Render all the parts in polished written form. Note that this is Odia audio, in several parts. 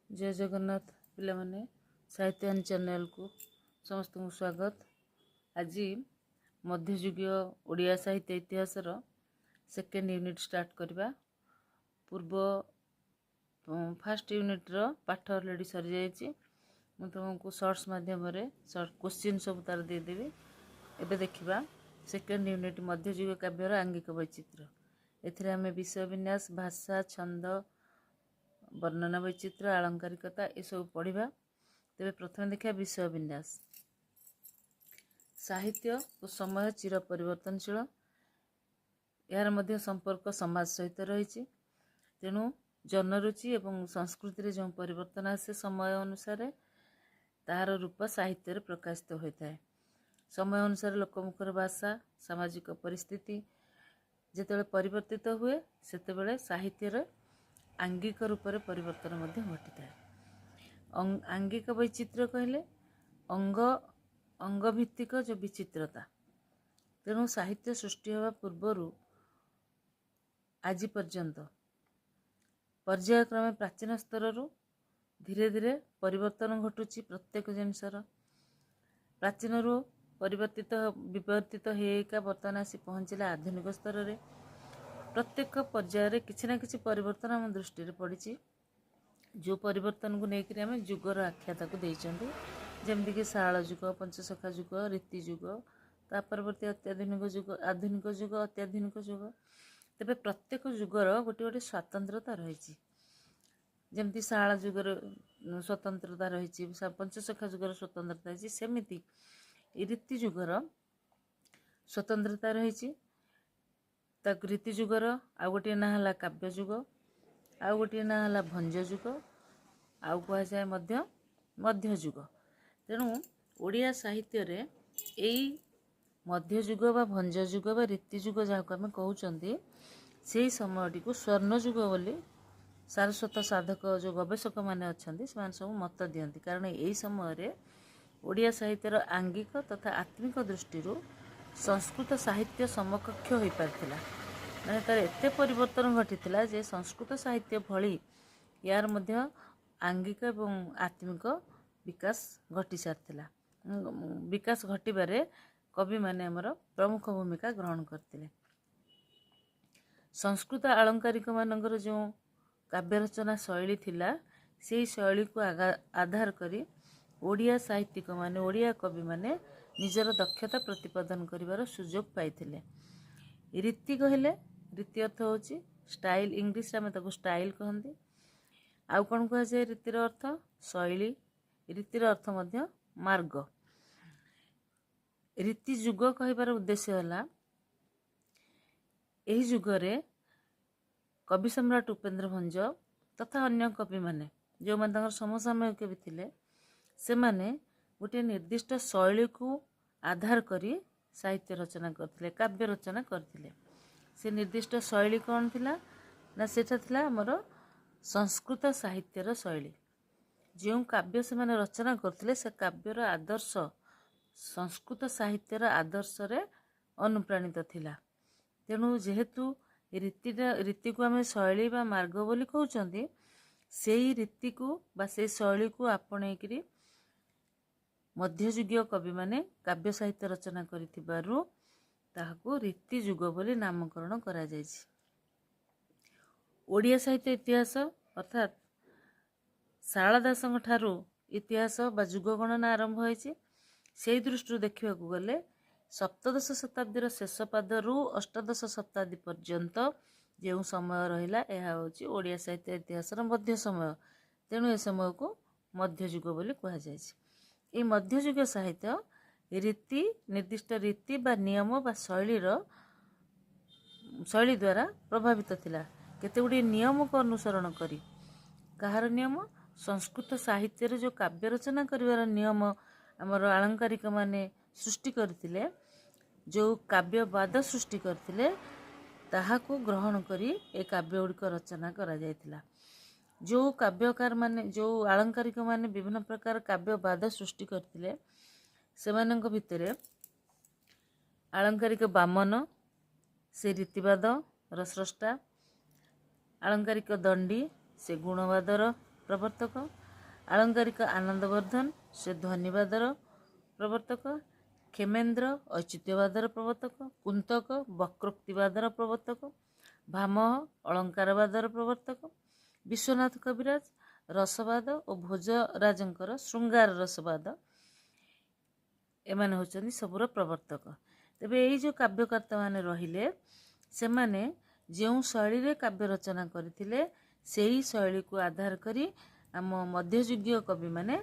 जय जगन्नाथ पिलामाने साहित्यान चैनल को समस्त को स्वागत। आज मध्ययुगीय ओडिया साहित्य इतिहास सेकेंड यूनिट स्टार्ट करवा पूर्व फास्ट यूनिट रो पाठ ऑलरेडी सरी जाइए। मैं तुमको शॉर्ट्स माध्यम शॉर्ट क्वेश्चन सब तार देदेवी। एबे देखिबा सेकेंड यूनिट मध्ययुगीय काव्यर आंगिक वैचित्र्य। एथिरे आमे विषय विन्यास, भाषा, छंद, वर्णना वैचित्र्य, आलंकारिकता ये सब पढ़ा। तेरे प्रथम देखा विषय विन्यास। साहित्य और समय चिर परिवर्तनशील, यार मध्य संपर्क समाज सहित रही। तेणु जनरुचि एवं संस्कृति जो परिवर्तन आसे समय अनुसार तार रूप साहित्य प्रकाशित होता है। समय अनुसार लोकमुखर भाषा, सामाजिक परिस्थिति जिते परिवर्तित हुए से साहित्यर आंगिक रूप से परिवर्तन घटी था। आंगिक वैचित्र्य कहले अंग भित्तिक जो विचित्रता। तेणु साहित्य सृष्टि होगा पूर्वर आज पर्यंत पर्यायक्रमे प्राचीन स्तर धीरे धीरे परिवर्तन घटुची। प्रत्येक जिनसर प्राचीन परिवर्तित विवर्तित होगा बर्तमान आसी पहुँचला आधुनिक स्तर में। प्रत्येक पर्यायर किसी ना किसी परिवर्तन आम दृष्टि पड़ी। जो परिवर्तन को लेकर आम जुगर आख्या देते जमीक शाल जुग, पंचसखा जुग, रीति जुग, ता परवर्ती अत्याधुनिक जुग, आधुनिक जुग, अत्याधुनिक जुग। तेरे प्रत्येक जुगर गोटे गोटे स्वतंत्रता रही। जमती शाल जुगर स्वतंत्रता रही, पंचसखा जुगर स्वतंत्रता रही, सेमती रीति जुगर स्वतंत्रता रही। रीति जुगर आ गोटे ना है काव्य जुग, आ गोटे ना है भंज जुग, आउ कह जाए मध्य जुग। तेणु ओडिया साहित्य रे एई मध्य जुग बा भंज जुग बा रीति जुग जहाँ को आम कहते से समयटी को स्वर्ण जुग बोली सारस्वत साधक जो गवेषक मैंने अच्छा से सब मत दियंती। कारण यही समय ओडिया साहित्यर आंगिक तथा आत्मिक दृष्टि संस्कृत साहित्य समकक्ष हो पारथिला। माने तार एते परिवर्तन घटी जे संस्कृत साहित्य भली यार मध्य आंगिक एवं आत्मिक विकास घटी सारी। विकास घटवे कवि माने हमर प्रमुख भूमिका ग्रहण करते। संस्कृत आलंकारिक मानकर जो काव्य रचना शैली थिला से शैली को आधार करी ओडिया साहित्यिक माने ओडिया कवि माने निजर दक्षता प्रतिपादन करिवार सुजोग पाइथिले। रीति कहले रीति अर्थ होची स्टाइल, इंग्लिश में ताको स्टाइल कहंती। आउ कौन कह जाए रीतिर अर्थ शैली, रीतिर अर्थ मध्य मार्ग। रीति जुग कहबार उद्देश्य है यही जुगरे कवि सम्राट उपेन्द्र भंज तथा अन्य कवि माने जो माने समसामयिक भी थिले से माने गोटे निर्दिष्ट शैली को आधार करी साहित्य रचना करथिले, काव्य रचना करथिले। से निर्दिष्ट शैली कौन थिला ना सेटा थिला हमर संस्कृत साहित्यर शैली। जो काव्य से माने रचना करथिले से काव्यर आदर्श संस्कृत साहित्यर आदर्श रे अनुप्राणित थिला। तेणु जेहेतु रीति को आम शैली बा मार्ग बोली कहउचंदी, सेही रीति को बा से शैली को आपणेकरी मध्ययुगीय कवि माने काव्य साहित्य रचना करिथिबारु ताहाको रीति जुग बोली नामकरण करा जायछि। ओडिया साहित्य इतिहास अर्थात शारदा दासଙ୍କ ठारू इतिहास बा जुग गणना आरंभ होइछि। सेही दृष्टि देखिबा गले सप्तदश शताब्दीर शेष पादरू अष्टादश शताब्दी पर्यंत जो समय रहिला यह होछि ओडिया साहित्य इतिहासर मध्य समय। तेणु ए समय को मध्ययुग बोली कहा जायछि। ए मध्ययुग साहित्य रीति निर्दिष्ट रीति बा नियम बा शैली द्वारा प्रभावित थिला। केते गुडी नियम को अनुसरण करी कहार नियम संस्कृत साहित्य जो काव्य रचना करिवार नियम आमर आलंकारिक माने सृष्टि करथिले, जो काव्यवाद सृष्टि करथिले ताहाको ग्रहण करी ए काव्य गुड़िक रचना करा जायथिला। जो काव्यकार माने जो आलंकारिक माने विभिन्न प्रकार काव्यवाद सृष्टि करथिले सेमानंक भितरे आलंकारिक बामन से रीतिवाद रस्रष्टा, आलंकारिक दंडी से गुणवादर ପ୍ରବର୍ତ୍ତକ। ଆଳଙ୍କାରିକ ଆନନ୍ଦବର୍ଦ୍ଧନ ସେ ଧ୍ୱନିବାଦର ପ୍ରବର୍ତ୍ତକ। କ୍ଷେମେନ୍ଦ୍ର ଐଚିତ୍ୟବାଦର ପ୍ରବର୍ତ୍ତକ। କୁନ୍ତକ ବକ୍ରୋକ୍ତିବାଦର ପ୍ରବର୍ତ୍ତକ। ଭାମହ ଅଳଙ୍କାରବାଦର ପ୍ରବର୍ତ୍ତକ। ବିଶ୍ୱନାଥ କବିରାଜ ରସବାଦ ଓ ଭୋଜରାଜଙ୍କର ଶୃଙ୍ଗାର ରସବାଦ ଏମାନେ ହେଉଛନ୍ତି ସବୁର ପ୍ରବର୍ତ୍ତକ। ତେବେ ଏଇ ଯେଉଁ କାବ୍ୟକର୍ତ୍ତାମାନେ ରହିଲେ ସେମାନେ ଯେଉଁ ଶୈଳୀରେ କାବ୍ୟ ରଚନା କରିଥିଲେ ସେହି ଶୈଳୀକୁ ଆଧାର କରି ଆମ ମଧ୍ୟଯୁଗୀୟ କବିମାନେ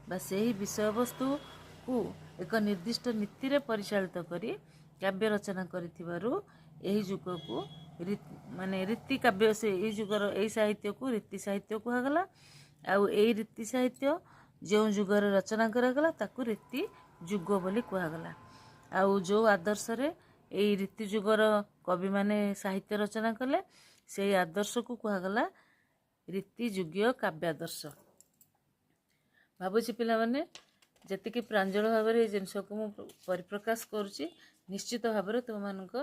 ବା ସେହି ବିଷୟବସ୍ତୁକୁ ଏକ ନିର୍ଦ୍ଦିଷ୍ଟ ନୀତିରେ ପରିଚାଳିତ କରି କାବ୍ୟ ରଚନା କରିଥିବାରୁ ଏହି ଯୁଗକୁ ମାନେ ରୀତି କାବ୍ୟ ସେ ଏଇ ଯୁଗର ଏଇ ସାହିତ୍ୟକୁ ରୀତି ସାହିତ୍ୟ କୁହାଗଲା। ଆଉ ଏଇ ରୀତି ସାହିତ୍ୟ ଯେଉଁ ଯୁଗରେ ରଚନା କରାଗଲା ତାକୁ ରୀତି ଯୁଗ ବୋଲି କୁହାଗଲା। ଆଉ ଯେଉଁ ଆଦର୍ଶରେ ଏଇ ରୀତି ଯୁଗର କବିମାନେ ସାହିତ୍ୟ ରଚନା କଲେ ସେଇ ଆଦର୍ଶକୁ କୁହାଗଲା ରୀତି ଯୁଗୀୟ କାବ୍ୟାଦର୍ଶ। ଭାବୁଛି ପିଲାମାନେ ଯେତିକି ପ୍ରାଞ୍ଜଳ ଭାବରେ ଏଇ ଜିନିଷକୁ ମୁଁ ପରିପ୍ରକାଶ କରୁଛି ନିଶ୍ଚିତ ଭାବରେ ତୁମମାନଙ୍କ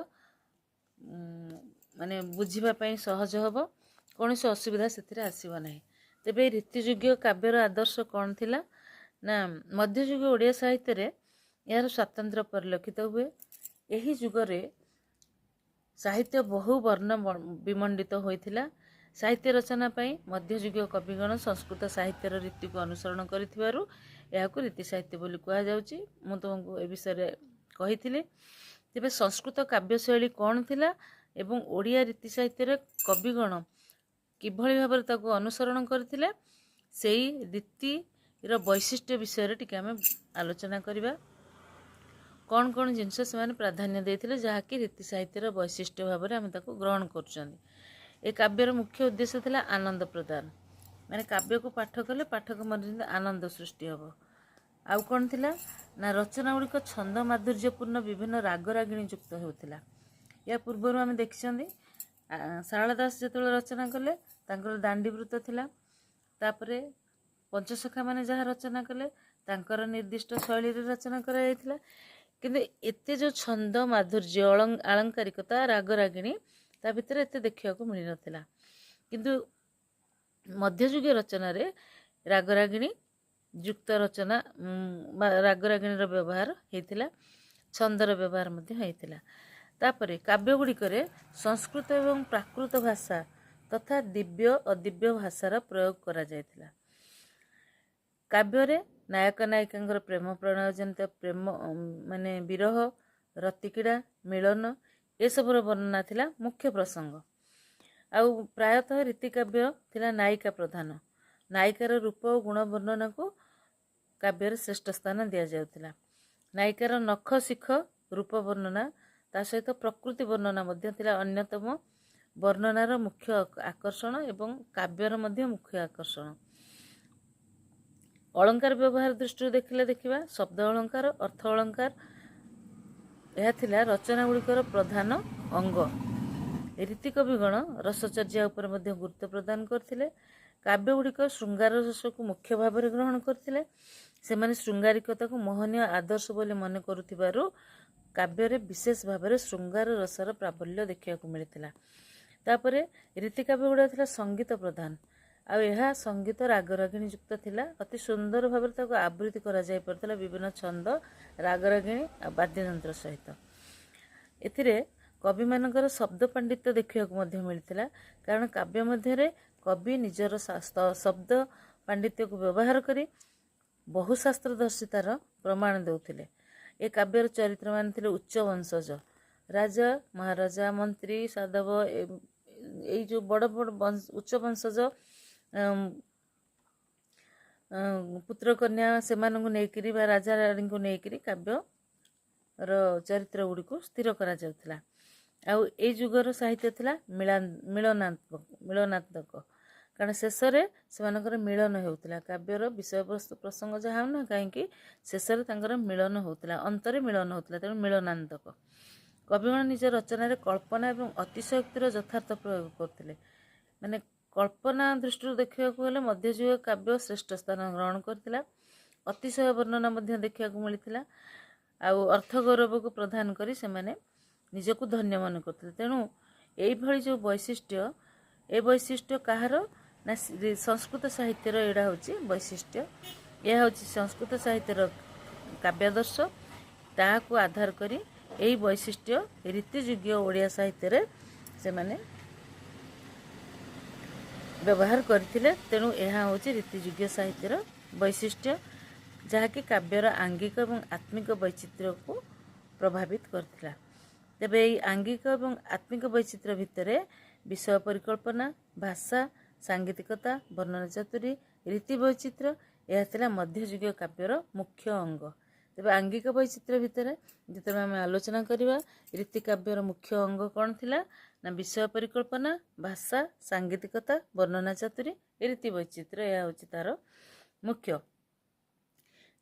ମାନେ ବୁଝିବା ପାଇଁ ସହଜ ହେବ, କୌଣସି ଅସୁବିଧା ସେଥିରେ ଆସିବ ନାହିଁ। ତେବେ ଏଇ ରୀତିଯୁଗୀୟ କାବ୍ୟର ଆଦର୍ଶ କ'ଣ ଥିଲା ନା ମଧ୍ୟଯୁଗୀୟ ଓଡ଼ିଆ ସାହିତ୍ୟରେ ଏହାର ସ୍ୱାତନ୍ତ୍ର୍ୟ ପରିଲକ୍ଷିତ ହୁଏ। ଏହି ଯୁଗରେ ସାହିତ୍ୟ ବହୁ ବର୍ଣ୍ଣ ବିମଣ୍ଡିତ ହୋଇଥିଲା। ସାହିତ୍ୟ ରଚନା ପାଇଁ ମଧ୍ୟଯୁଗୀୟ କବିଗଣ ସଂସ୍କୃତ ସାହିତ୍ୟର ରୀତିକୁ ଅନୁସରଣ କରିଥିବାରୁ ଏହାକୁ ରୀତି ସାହିତ୍ୟ ବୋଲି କୁହାଯାଉଛି। ମୁଁ ତୁମକୁ ଏ ବିଷୟରେ କହିଥିଲି। ତେବେ ସଂସ୍କୃତ କାବ୍ୟଶୈଳୀ କ'ଣ ଥିଲା ଏବଂ ଓଡ଼ିଆ ରୀତି ସାହିତ୍ୟରେ କବିଗଣ କିଭଳି ଭାବରେ ତାକୁ ଅନୁସରଣ କରିଥିଲେ ସେଇ ରୀତିର ବୈଶିଷ୍ଟ୍ୟ ବିଷୟରେ ଟିକେ ଆମେ ଆଲୋଚନା କରିବା। କ'ଣ କ'ଣ ଜିନିଷ ସେମାନେ ପ୍ରାଧାନ୍ୟ ଦେଇଥିଲେ ଯାହାକି ରୀତି ସାହିତ୍ୟର ବୈଶିଷ୍ଟ୍ୟ ଭାବରେ ଆମେ ତାକୁ ଗ୍ରହଣ କରୁଛନ୍ତି। ଏ କାବ୍ୟର ମୁଖ୍ୟ ଉଦ୍ଦେଶ୍ୟ ଥିଲା ଆନନ୍ଦ ପ୍ରଦାନ, ମାନେ କାବ୍ୟକୁ ପାଠ କଲେ ପାଠକ ମଧ୍ୟରେ ଆନନ୍ଦ ସୃଷ୍ଟି ହେବ। ଆଉ କ'ଣ ଥିଲା ନା ରଚନା ଗୁଡ଼ିକ ଛନ୍ଦ ମାଧୁର୍ଯ୍ୟପୂର୍ଣ୍ଣ ବିଭିନ୍ନ ରାଗରାଗିଣୀ ଯୁକ୍ତ ହେଉଥିଲା। ଏହା ପୂର୍ବରୁ ଆମେ ଦେଖିଛନ୍ତି ଶାରଳା ଦାସ ଯେତେବେଳେ ରଚନା କଲେ ତାଙ୍କର ଦାଣ୍ଡିବୃତ୍ତ ଥିଲା। ତାପରେ ପଞ୍ଚସଖାମାନେ ଯାହା ରଚନା କଲେ ତାଙ୍କର ନିର୍ଦ୍ଦିଷ୍ଟ ଶୈଳୀରେ ରଚନା କରାଯାଇଥିଲା। କିନ୍ତୁ ଏତେ ଯେଉଁ ଛନ୍ଦ ମାଧୁର୍ଯ୍ୟ ଆଳଙ୍କାରିକତା ରାଗରାଗିଣୀ ତା ଭିତରେ ଏତେ ଦେଖିବାକୁ ମିଳିନଥିଲା। କିନ୍ତୁ ମଧ୍ୟଯୁଗୀୟ ରଚନାରେ ରାଗରାଗିଣୀ ଯୁକ୍ତ ରଚନା ବା ରାଗରାଗିଣୀର ବ୍ୟବହାର ହେଇଥିଲା, ଛନ୍ଦର ବ୍ୟବହାର ମଧ୍ୟ ହେଇଥିଲା। ତାପରେ କାବ୍ୟ ଗୁଡ଼ିକରେ ସଂସ୍କୃତ ଏବଂ ପ୍ରାକୃତ ଭାଷା ତଥା ଦିବ୍ୟ ଅଦିବ୍ୟ ଭାଷାର ପ୍ରୟୋଗ କରାଯାଇଥିଲା। କାବ୍ୟରେ ନାୟକ ନାୟିକାଙ୍କର ପ୍ରେମ ପ୍ରଣୟ ଜନିତ ପ୍ରେମ ମାନେ ବିରହ ରତିକିଡ଼ା ମିଳନ ଏସବୁର ବର୍ଣ୍ଣନା ଥିଲା ମୁଖ୍ୟ ପ୍ରସଙ୍ଗ। ଆଉ ପ୍ରାୟତଃ ରୀତିକାବ୍ୟ ଥିଲା ନାୟିକା ପ୍ରଧାନ। ନାୟିକାର ରୂପ ଓ ଗୁଣ ବର୍ଣ୍ଣନାକୁ କାବ୍ୟରେ ଶ୍ରେଷ୍ଠ ସ୍ଥାନ ଦିଆଯାଉଥିଲା। ନାୟିକାର ନଖ ଶିଖ ରୂପ ବର୍ଣ୍ଣନା ତା ସହିତ ପ୍ରକୃତି ବର୍ଣ୍ଣନା ମଧ୍ୟ ଥିଲା ଅନ୍ୟତମ ବର୍ଣ୍ଣନାର ମୁଖ୍ୟ ଆକର୍ଷଣ ଏବଂ କାବ୍ୟର ମଧ୍ୟ ମୁଖ୍ୟ ଆକର୍ଷଣ। ଅଳଙ୍କାର ବ୍ୟବହାର ଦୃଷ୍ଟିରୁ ଦେଖିବା ଶବ୍ଦ ଅଳଙ୍କାର ଅର୍ଥ ଅଳଙ୍କାର ଏହା ଥିଲା ରଚନା ଗୁଡ଼ିକର ପ୍ରଧାନ ଅଙ୍ଗ। ରୀତିକବିଗଣ ରସଚର୍ଯ୍ୟା ଉପରେ ମଧ୍ୟ ଗୁରୁତ୍ୱ ପ୍ରଦାନ କରିଥିଲେ। କାବ୍ୟ ଗୁଡ଼ିକ ଶୃଙ୍ଗାର ରସକୁ ମୁଖ୍ୟ ଭାବରେ ଗ୍ରହଣ କରିଥିଲେ। ସେମାନେ ଶୃଙ୍ଗାରିକତାକୁ ମୋହନୀୟ ଆଦର୍ଶ ବୋଲି ମନେ କରୁଥିବାରୁ କାବ୍ୟରେ ବିଶେଷ ଭାବରେ ଶୃଙ୍ଗାର ରସର ପ୍ରାବଲ୍ୟ ଦେଖିବାକୁ ମିଳିଥିଲା। ତାପରେ ରୀତିକାବ୍ୟ ଗୁଡ଼ା ଥିଲା ସଙ୍ଗୀତ ପ୍ରଧାନ। ଆଉ ଏହା ସଙ୍ଗୀତ ରାଗରାଗିଣୀ ଯୁକ୍ତ ଥିଲା। ଅତି ସୁନ୍ଦର ଭାବରେ ତାକୁ ଆବୃତ୍ତି କରାଯାଇ ପାରୁଥିଲା ବିଭିନ୍ନ ଛନ୍ଦ ରାଗରାଗିଣୀ ଆଉ ବାଦ୍ୟଯନ୍ତ୍ର ସହିତ। ଏଥିରେ କବିମାନଙ୍କର ଶବ୍ଦ ପାଣ୍ଡିତ୍ୟ ଦେଖିବାକୁ ମଧ୍ୟ ମିଳିଥିଲା, କାରଣ କାବ୍ୟ ମଧ୍ୟରେ କବି ନିଜର ଶବ୍ଦ ପାଣ୍ଡିତ୍ୟକୁ ବ୍ୟବହାର କରି ବହୁଶାସ୍ତ୍ର ଦର୍ଶିତାର ପ୍ରମାଣ ଦେଉଥିଲେ। ଏ କାବ୍ୟର ଚରିତ୍ରମାନେ ଥିଲେ ଉଚ୍ଚ ବଂଶଜ, ରାଜା ମହାରାଜା ମନ୍ତ୍ରୀ ସାଧବ ଏଇ ଯେଉଁ ବଡ଼ ବଡ଼ ଉଚ୍ଚ ବଂଶଜ ପୁତ୍ରକନ୍ୟା ସେମାନଙ୍କୁ ନେଇକରି ବା ରାଜା ରାଣୀଙ୍କୁ ନେଇକରି କାବ୍ୟର ଚରିତ୍ର ଗୁଡ଼ିକୁ ସ୍ଥିର କରାଯାଉଥିଲା। ଆଉ ଏଇ ଯୁଗର ସାହିତ୍ୟ ଥିଲା ମିଳନାତ୍ମକ, କାରଣ ଶେଷରେ ସେମାନଙ୍କର ମିଳନ ହେଉଥିଲା। କାବ୍ୟର ବିଷୟବସ୍ତୁ ପ୍ରସଙ୍ଗ ଯାହା ହେଉନା କାହିଁକି ଶେଷରେ ତାଙ୍କର ମିଳନ ହେଉଥିଲା, ଅନ୍ତରେ ମିଳନ ହେଉଥିଲା, ତେଣୁ ମିଳନାନ୍ତକ। କବିଗଣ ନିଜ ରଚନାରେ କଳ୍ପନା ଏବଂ ଅତିଶୟୋକ୍ତିର ଯଥାର୍ଥ ପ୍ରୟୋଗ କରୁଥିଲେ। ମାନେ କଳ୍ପନା ଦୃଷ୍ଟିରୁ ଦେଖିବାକୁ ଗଲେ ମଧ୍ୟଯୁଗ କାବ୍ୟ ଶ୍ରେଷ୍ଠ ସ୍ଥାନ ଗ୍ରହଣ କରିଥିଲା। ଅତିଶୟ ବର୍ଣ୍ଣନା ମଧ୍ୟ ଦେଖିବାକୁ ମିଳିଥିଲା। ଆଉ ଅର୍ଥ ଗୌରବକୁ ପ୍ରଦାନ କରି ସେମାନେ ନିଜକୁ ଧନ୍ୟ ମନେ କରୁଥିଲେ। ତେଣୁ ଏଇଭଳି ଯେଉଁ ବୈଶିଷ୍ଟ୍ୟ ଏ ବୈଶିଷ୍ଟ୍ୟ କାହାର ନା ସଂସ୍କୃତ ସାହିତ୍ୟର ଏଇଟା ହେଉଛି ବୈଶିଷ୍ଟ୍ୟ। ଏହା ହେଉଛି ସଂସ୍କୃତ ସାହିତ୍ୟର କାବ୍ୟାଦର୍ଶ। ତାହାକୁ ଆଧାର କରି ଏହି ବୈଶିଷ୍ଟ୍ୟ ରୀତିଯୁଗ୍ୟ ଓଡ଼ିଆ ସାହିତ୍ୟରେ ସେମାନେ ବ୍ୟବହାର କରିଥିଲେ। ତେଣୁ ଏହା ହେଉଛି ରୀତିଯୁଗ୍ୟ ସାହିତ୍ୟର ବୈଶିଷ୍ଟ୍ୟ, ଯାହାକି କାବ୍ୟର ଆଙ୍ଗିକ ଏବଂ ଆତ୍ମିକ ବୈଚିତ୍ର୍ୟକୁ ପ୍ରଭାବିତ କରିଥିଲା। ତେବେ ଏହି ଆଙ୍ଗିକ ଏବଂ ଆତ୍ମିକ ବୈଚିତ୍ର୍ୟ ଭିତରେ ବିଷୟ ପରିକଳ୍ପନା, ଭାଷା, ସାଙ୍ଗୀତିକତା, ବର୍ଣ୍ଣନା ଚାତୁରୀ, ରୀତି ବୈଚିତ୍ର୍ୟ ଏହା ଥିଲା ମଧ୍ୟଯୁଗୀୟ କାବ୍ୟର ମୁଖ୍ୟ ଅଙ୍ଗ। ତେବେ ଆଙ୍ଗିକ ବୈଚିତ୍ର୍ୟ ଭିତରେ ଯେତେବେଳେ ଆମେ ଆଲୋଚନା କରିବା, ରୀତି କାବ୍ୟର ମୁଖ୍ୟ ଅଙ୍ଗ କ'ଣ ଥିଲା? ନା ବିଷୟ ପରିକଳ୍ପନା, ଭାଷା, ସାଙ୍ଗୀତିକତା, ବର୍ଣ୍ଣନା ଚାତୁରୀ, ରୀତି ବୈଚିତ୍ର୍ୟ ଏହା ହେଉଛି ତାର ମୁଖ୍ୟ।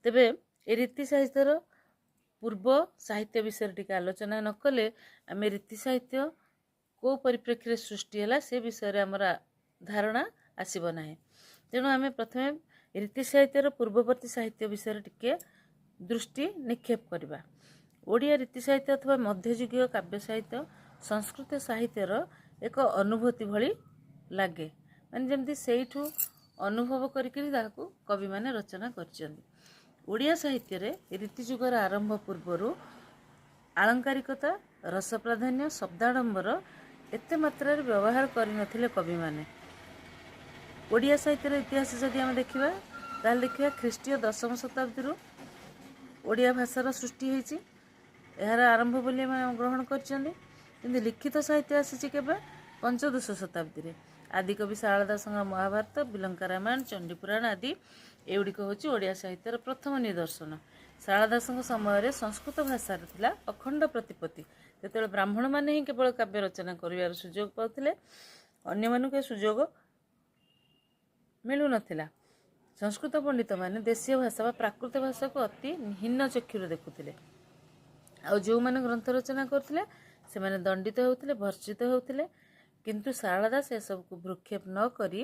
ତେବେ ଏ ରୀତି ସାହିତ୍ୟର ପୂର୍ବ ସାହିତ୍ୟ ବିଷୟରେ ଟିକେ ଆଲୋଚନା ନ କଲେ ଆମେ ରୀତି ସାହିତ୍ୟ କେଉଁ ପରିପ୍ରେକ୍ଷୀରେ ସୃଷ୍ଟି ହେଲା ସେ ବିଷୟରେ ଆମର ଧାରଣା ଆସିବ ନାହିଁ। ତେଣୁ ଆମେ ପ୍ରଥମେ ରୀତି ସାହିତ୍ୟର ପୂର୍ବବର୍ତ୍ତୀ ସାହିତ୍ୟ ବିଷୟରେ ଟିକେ ଦୃଷ୍ଟି ନିକ୍ଷେପ କରିବା। ଓଡ଼ିଆ ରୀତି ସାହିତ୍ୟ ଅଥବା ମଧ୍ୟଯୁଗୀୟ କାବ୍ୟ ସାହିତ୍ୟ ସଂସ୍କୃତ ସାହିତ୍ୟର ଏକ ଅନୁଭୂତି ଭଳି ଲାଗେ, ମାନେ ଯେମିତି ସେଇଠୁ ଅନୁଭବ କରିକି ତାହାକୁ କବିମାନେ ରଚନା କରିଛନ୍ତି। ଓଡ଼ିଆ ସାହିତ୍ୟରେ ରୀତିଯୁଗର ଆରମ୍ଭ ପୂର୍ବରୁ ଆଳଙ୍କାରିକତା, ରସପ୍ରାଧାନ୍ୟ, ଶବ୍ଦାଡମ୍ବର ଏତେ ମାତ୍ରାରେ ବ୍ୟବହାର କରିନଥିଲେ କବିମାନେ। ଓଡ଼ିଆ ସାହିତ୍ୟର ଇତିହାସ ଯଦି ଆମେ ଦେଖିବା ତାହେଲେ ଦେଖିବା ଖ୍ରୀଷ୍ଟୀୟ 10ମ ଶତାବ୍ଦୀରୁ ଓଡ଼ିଆ ଭାଷାର ସୃଷ୍ଟି ହୋଇଛି, ଏହାର ଆରମ୍ଭ ବୋଲି ଆମେ ଗ୍ରହଣ କରିଛନ୍ତି। କିନ୍ତୁ ଲିଖିତ ସାହିତ୍ୟ ଆସିଛି କେବେ? ପଞ୍ଚଦଶ ଶତାବ୍ଦୀରେ। ଆଦିକବି ଶାରଳା ଦାସଙ୍କ ମହାଭାରତ, ବିଲଙ୍କା ରାମାୟଣ, ଚଣ୍ଡୀପୁରାଣ ଆଦି ଏଗୁଡ଼ିକ ହେଉଛି ଓଡ଼ିଆ ସାହିତ୍ୟର ପ୍ରଥମ ନିଦର୍ଶନ। ଶାରଳା ଦାସଙ୍କ ସମୟରେ ସଂସ୍କୃତ ଭାଷାରେ ଥିଲା ଅଖଣ୍ଡ ପ୍ରତିପତ୍ତି। ଯେତେବେଳେ ବ୍ରାହ୍ମଣମାନେ ହିଁ କେବଳ କାବ୍ୟ ରଚନା କରିବାର ସୁଯୋଗ ପାଉଥିଲେ, ଅନ୍ୟମାନଙ୍କୁ ଏ ସୁଯୋଗ ମିଳୁନଥିଲା। ସଂସ୍କୃତ ପଣ୍ଡିତମାନେ ଦେଶୀୟ ଭାଷା ବା ପ୍ରାକୃତ ଭାଷାକୁ ଅତି ହୀନ ଚକ୍ଷୁରେ ଦେଖୁଥିଲେ। ଆଉ ଯେଉଁମାନେ ଗ୍ରନ୍ଥ ରଚନା କରୁଥିଲେ ସେମାନେ ଦଣ୍ଡିତ ହେଉଥିଲେ, ଭର୍ଜିତ ହେଉଥିଲେ। କିନ୍ତୁ ଶାରଳା ଦାସ ଏସବୁକୁ ଭ୍ରୂକ୍ଷେପ ନ କରି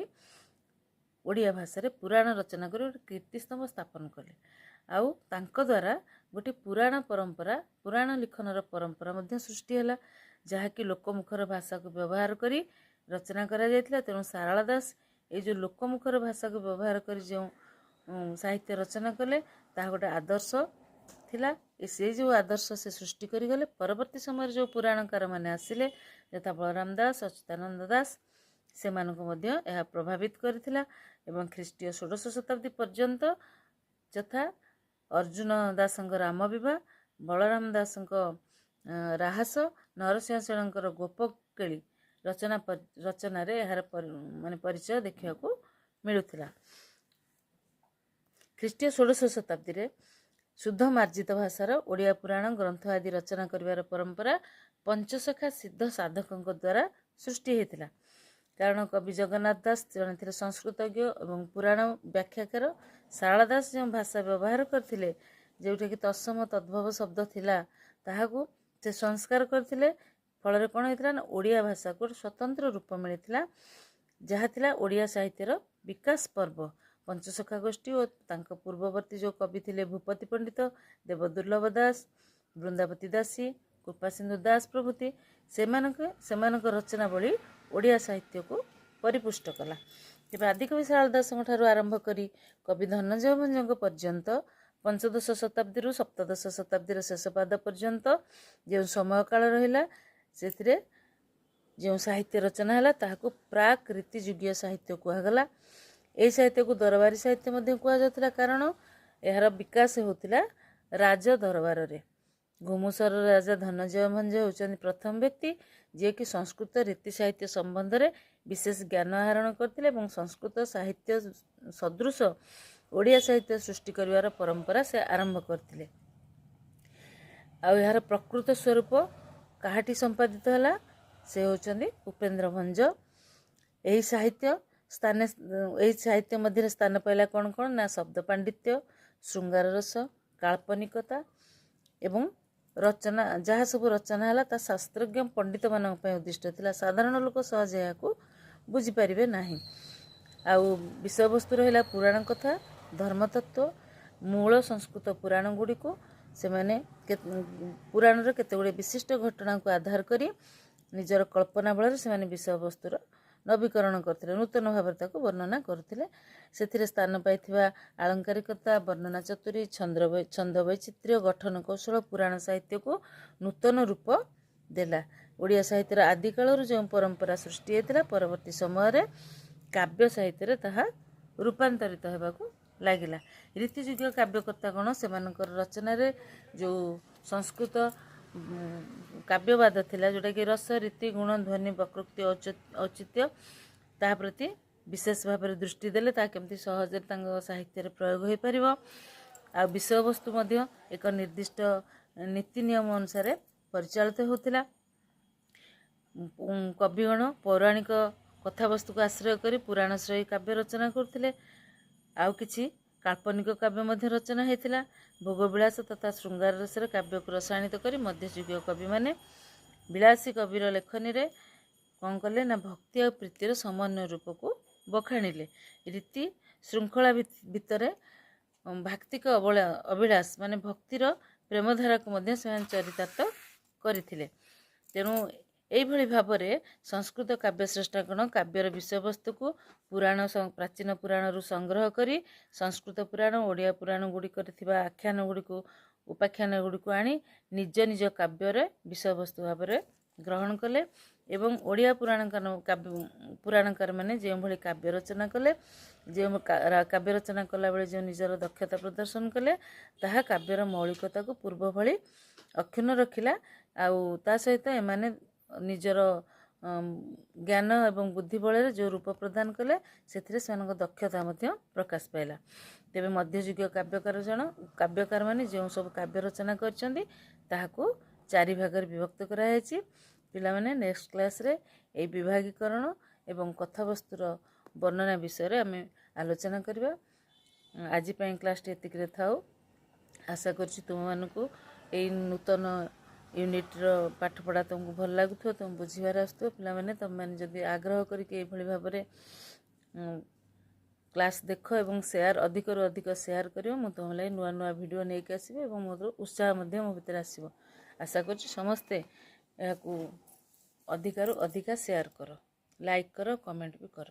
ଓଡ଼ିଆ ଭାଷାରେ ପୁରାଣ ରଚନା କରି ଗୋଟେ କୀର୍ତ୍ତିସ୍ତମ୍ଭ ସ୍ଥାପନ କଲେ। ଆଉ ତାଙ୍କ ଦ୍ୱାରା ଗୋଟିଏ ପୁରାଣ ପରମ୍ପରା, ପୁରାଣ ଲିଖନର ପରମ୍ପରା ମଧ୍ୟ ସୃଷ୍ଟି ହେଲା, ଯାହାକି ଲୋକମୁଖର ଭାଷାକୁ ବ୍ୟବହାର କରି ରଚନା କରାଯାଇଥିଲା। ତେଣୁ ଶାରଳା ଦାସ ଏଇ ଯେଉଁ ଲୋକମୁଖର ଭାଷାକୁ ବ୍ୟବହାର କରି ଯେଉଁ ସାହିତ୍ୟ ରଚନା କଲେ ତାହା ଗୋଟେ ଆଦର୍ଶ ଥିଲା। ସେଇ ଯେଉଁ ଆଦର୍ଶ ସେ ସୃଷ୍ଟି କରିଗଲେ, ପରବର୍ତ୍ତୀ ସମୟରେ ଯେଉଁ ପୁରାଣକାରମାନେ ଆସିଲେ ଯଥା ବଳରାମ ଦାସ, ଅଚ୍ୟୁତାନନ୍ଦ ଦାସ, ସେମାନଙ୍କୁ ମଧ୍ୟ ଏହା ପ୍ରଭାବିତ କରିଥିଲା। ଏବଂ ଖ୍ରୀଷ୍ଟୀୟ 16ଶ ଶତାବ୍ଦୀ ପର୍ଯ୍ୟନ୍ତ ଯଥା ଅର୍ଜୁନ ଦାସଙ୍କ ରାମ ବିବାହ, ବଳରାମ ଦାସଙ୍କ ରାହାସ, ନରସିଂହ ସେଣଙ୍କର ଗୋପକେଳି ରଚନାରେ ଏହାର ପରିଚୟ ଦେଖିବାକୁ ମିଳୁଥିଲା। ଖ୍ରୀଷ୍ଟୀୟ 16ଶ ଶତାବ୍ଦୀରେ ଶୁଦ୍ଧ ମାର୍ଜିତ ଭାଷାର ଓଡ଼ିଆ ପୁରାଣ ଗ୍ରନ୍ଥ ଆଦି ରଚନା କରିବାର ପରମ୍ପରା ପଞ୍ଚସଖା ସିଦ୍ଧ ସାଧକଙ୍କ ଦ୍ୱାରା ସୃଷ୍ଟି ହୋଇଥିଲା। କାରଣ କବି ଜଗନ୍ନାଥ ଦାସ ଜଣେ ଥିଲେ ସଂସ୍କୃତଜ୍ଞ ଏବଂ ପୁରାଣ ବ୍ୟାଖ୍ୟାକାର। ଶାରଳା ଦାସ ଯେଉଁ ଭାଷା ବ୍ୟବହାର କରିଥିଲେ, ଯେଉଁଟାକି ତତ୍ସମ ତଦ୍ଭବ ଶବ୍ଦ ଥିଲା, ତାହାକୁ ସେ ସଂସ୍କାର କରିଥିଲେ। ଫଳରେ କ'ଣ ହେଇଥିଲା ନା ଓଡ଼ିଆ ଭାଷାକୁ ଗୋଟେ ସ୍ୱତନ୍ତ୍ର ରୂପ ମିଳିଥିଲା, ଯାହା ଥିଲା ଓଡ଼ିଆ ସାହିତ୍ୟର ବିକାଶ ପର୍ବ। ପଞ୍ଚସଖା ଗୋଷ୍ଠୀ ଓ ତାଙ୍କ ପୂର୍ବବର୍ତ୍ତୀ ଯେଉଁ କବି ଥିଲେ ଭୂପତି ପଣ୍ଡିତ, ଦେବଦୁର୍ଲ୍ଲଭ ଦାସ, ବୃନ୍ଦାବତୀ ଦାସୀ, କୃପାସିନ୍ଧୁ ଦାସ ପ୍ରଭୃତି, ସେମାନଙ୍କ ରଚନାବଳୀ ଓଡ଼ିଆ ସାହିତ୍ୟକୁ ପରିପୁଷ୍ଟ କଲା। ତେବେ ଆଦିକବି ଶାରଳା ଦାସଙ୍କ ଠାରୁ ଆରମ୍ଭ କରି କବି ଧନଞ୍ଜୟ ଭଞ୍ଜଙ୍କ ପର୍ଯ୍ୟନ୍ତ, ପଞ୍ଚଦଶ ଶତାବ୍ଦୀରୁ ସପ୍ତଦଶ ଶତାବ୍ଦୀର ଶେଷ ପାଦ ପର୍ଯ୍ୟନ୍ତ ଯେଉଁ ସମୟକାଳ ରହିଲା, ସେଥିରେ ଯେଉଁ ସାହିତ୍ୟ ରଚନା ହେଲା ତାହାକୁ ପ୍ରାକ୍ ରୀତିଯୁଗୀୟ ସାହିତ୍ୟ କୁହାଗଲା। ଏହି ସାହିତ୍ୟକୁ ଦରବାରୀ ସାହିତ୍ୟ ମଧ୍ୟ କୁହାଯାଉଥିଲା, କାରଣ ଏହାର ବିକାଶ ହେଉଥିଲା ରାଜ ଦରବାରରେ। ଘୁମୁସର ରାଜା ଧନଞ୍ଜୟ ଭଞ୍ଜ ହେଉଛନ୍ତି ପ୍ରଥମ ବ୍ୟକ୍ତି ଯିଏକି ସଂସ୍କୃତ ରୀତି ସାହିତ୍ୟ ସମ୍ବନ୍ଧରେ ବିଶେଷ ଜ୍ଞାନ ଆହରଣ କରିଥିଲେ ଏବଂ ସଂସ୍କୃତ ସାହିତ୍ୟ ସଦୃଶ ଓଡ଼ିଆ ସାହିତ୍ୟ ସୃଷ୍ଟି କରିବାର ପରମ୍ପରା ସେ ଆରମ୍ଭ କରିଥିଲେ। ଆଉ ଏହାର ପ୍ରକୃତ ସ୍ୱରୂପ କାହାଠି ସମ୍ପାଦିତ ହେଲା? ସେ ହେଉଛନ୍ତି ଉପେନ୍ଦ୍ର ଭଞ୍ଜ। ଏହି ସାହିତ୍ୟ ମଧ୍ୟରେ ସ୍ଥାନ ପାଇଲା କ'ଣ କ'ଣ ନା ଶବ୍ଦ ପାଣ୍ଡିତ୍ୟ, ଶୃଙ୍ଗାର ରସ, କାଳ୍ପନିକତା ଏବଂ ରଚନା। ଯାହା ସବୁ ରଚନା ହେଲା ତା ଶାସ୍ତ୍ରଜ୍ଞ ପଣ୍ଡିତମାନଙ୍କ ପାଇଁ ଉଦ୍ଦିଷ୍ଟ ଥିଲା, ସାଧାରଣ ଲୋକ ସହଜେ ଏହାକୁ ବୁଝିପାରିବେ ନାହିଁ। ଆଉ ବିଷୟବସ୍ତୁ ରହିଲା ପୁରାଣ କଥା, ଧର୍ମତତ୍ତ୍ୱ, ମୂଳ ସଂସ୍କୃତ ପୁରାଣ ଗୁଡ଼ିକୁ ସେମାନେ ପୁରାଣର କେତେ ଗୁଡ଼ିଏ ବିଶିଷ୍ଟ ଘଟଣାକୁ ଆଧାର କରି ନିଜର କଳ୍ପନା ବଳରେ ସେମାନେ ବିଷୟବସ୍ତୁର ନବୀକରଣ କରୁଥିଲେ, ନୂତନ ଭାବରେ ତାକୁ ବର୍ଣ୍ଣନା କରୁଥିଲେ। ସେଥିରେ ସ୍ଥାନ ପାଇଥିବା ଆଳଙ୍କାରିକତା, ବର୍ଣ୍ଣନା ଚତୁରୀ, ଛନ୍ଦ ବୈଚିତ୍ର୍ୟ, ଗଠନ କୌଶଳ ପୁରାଣ ସାହିତ୍ୟକୁ ନୂତନ ରୂପ ଦେଲା। ଓଡ଼ିଆ ସାହିତ୍ୟର ଆଦିକାଳରୁ ଯେଉଁ ପରମ୍ପରା ସୃଷ୍ଟି ହୋଇଥିଲା, ପରବର୍ତ୍ତୀ ସମୟରେ କାବ୍ୟ ସାହିତ୍ୟରେ ତାହା ରୂପାନ୍ତରିତ ହେବାକୁ ଲାଗିଲା। ରୀତିଯୁଗୀୟ କାବ୍ୟକର୍ତ୍ତା ଗଣ ସେମାନଙ୍କର ରଚନାରେ ଯେଉଁ ସଂସ୍କୃତ କାବ୍ୟବାଦ ଥିଲା, ଯେଉଁଟାକି ରସ, ରୀତି, ଗୁଣ, ଧ୍ୱନି, ବକ୍ରୋକ୍ତି, ଔଚିତ୍ୟ, ତାହା ପ୍ରତି ବିଶେଷ ଭାବରେ ଦୃଷ୍ଟି ଦେଲେ ତାହା କେମିତି ସହଜରେ ତାଙ୍କ ସାହିତ୍ୟରେ ପ୍ରୟୋଗ ହୋଇପାରିବ। ଆଉ ବିଷୟବସ୍ତୁ ମଧ୍ୟ ଏକ ନିର୍ଦ୍ଦିଷ୍ଟ ନୀତି ନିୟମ ଅନୁସାରେ ପରିଚାଳିତ ହେଉଥିଲା। କବିଗଣ ପୌରାଣିକ କଥାବସ୍ତୁକୁ ଆଶ୍ରୟ କରି ପୁରାଣଶ୍ରୟୀ କାବ୍ୟ ରଚନା କରୁଥିଲେ। ଆଉ କିଛି କାଳ୍ପନିକ କାବ୍ୟ ମଧ୍ୟ ରଚନା ହୋଇଥିଲା। ଭୋଗବିଳାସ ତଥା ଶୃଙ୍ଗାର ରସରେ କାବ୍ୟକୁ ରସାୟନିତ କରି ମଧ୍ୟଯୁଗୀୟ କବିମାନେ ବିଳାସୀ କବିର ଲେଖନୀରେ କ'ଣ କଲେ ନା ଭକ୍ତି ଆଉ ପ୍ରୀତିର ସମନ୍ୱୟ ରୂପକୁ ବଖାଣିଲେ। ରୀତି ଶୃଙ୍ଖଳା ଭିତରେ ଭାକ୍ତିକ ଅଭିଳାଷ ମାନେ ଭକ୍ତିର ପ୍ରେମଧାରାକୁ ମଧ୍ୟ ସେମାନେ ଚରିତାର୍ଥ କରିଥିଲେ। ତେଣୁ ଏଇଭଳି ଭାବରେ ସଂସ୍କୃତ କାବ୍ୟସ୍ରଷ୍ଟାଗଣ କାବ୍ୟର ବିଷୟବସ୍ତୁକୁ ପ୍ରାଚୀନ ପୁରାଣରୁ ସଂଗ୍ରହ କରି ସଂସ୍କୃତ ପୁରାଣ, ଓଡ଼ିଆ ପୁରାଣ ଗୁଡ଼ିକରେ ଥିବା ଆଖ୍ୟାନ ଗୁଡ଼ିକୁ, ଉପାଖ୍ୟାନ ଗୁଡ଼ିକୁ ଆଣି ନିଜ ନିଜ କାବ୍ୟରେ ବିଷୟବସ୍ତୁ ଭାବରେ ଗ୍ରହଣ କଲେ। ଏବଂ ଓଡ଼ିଆ ପୁରାଣକାରମାନେ ଯେଉଁଭଳି କାବ୍ୟ ରଚନା କଲେ, ଯେଉଁ କାବ୍ୟ ରଚନା କଲାବେଳେ ଯେଉଁ ନିଜର ଦକ୍ଷତା ପ୍ରଦର୍ଶନ କଲେ, ତାହା କାବ୍ୟର ମୌଳିକତାକୁ ପୂର୍ବ ଭଳି ଅକ୍ଷୁଣ୍ଣ ରଖିଲା। ଆଉ ତା ସହିତ ଏମାନେ ନିଜର ଜ୍ଞାନ ଏବଂ ବୁଦ୍ଧି ବଳରେ ଯେଉଁ ରୂପ ପ୍ରଦାନ କଲେ, ସେଥିରେ ସେମାନଙ୍କ ଦକ୍ଷତା ମଧ୍ୟ ପ୍ରକାଶ ପାଇଲା। ତେବେ ମଧ୍ୟଯୁଗୀୟ କାବ୍ୟକାରମାନେ ଯେଉଁ ସବୁ କାବ୍ୟ ରଚନା କରିଛନ୍ତି, ତାହାକୁ 4 ଭାଗରେ ବିଭକ୍ତ କରାଯାଇଛି। ପିଲାମାନେ ନେକ୍ସଟ କ୍ଲାସ୍ରେ ଏହି ବିଭାଗୀକରଣ ଏବଂ କଥାବସ୍ତୁର ବର୍ଣ୍ଣନା ବିଷୟରେ ଆମେ ଆଲୋଚନା କରିବା। ଆଜି ପାଇଁ କ୍ଲାସ୍ଟି ଏତିକିରେ ଥାଉ। ଆଶା କରୁଛି ତୁମମାନଙ୍କୁ ଏଇ ନୂତନ ୟୁନିଟ୍ର ପାଠପଢ଼ା ତୁମକୁ ଭଲ ଲାଗୁଥିବ, ତୁମ ବୁଝିବାରେ ଆସୁଥିବ। ପିଲାମାନେ ତୁମମାନେ ଯଦି ଆଗ୍ରହ କରିକି ଏଇଭଳି ଭାବରେ କ୍ଲାସ୍ ଦେଖ ଏବଂ ଅଧିକରୁ ଅଧିକ ସେୟାର କରିବ, ମୁଁ ତୁମ ଲାଗି ନୂଆ ନୂଆ ଭିଡ଼ିଓ ନେଇକି ଆସିବି ଏବଂ ମୋର ଉତ୍ସାହ ମଧ୍ୟ ମୋ ଭିତରେ ଆସିବ। ଆଶା କରୁଛି ସମସ୍ତେ ଏହାକୁ ଅଧିକାରୁ ଅଧିକା ସେୟାର କର, ଲାଇକ୍ କର, କମେଣ୍ଟ ବି କର।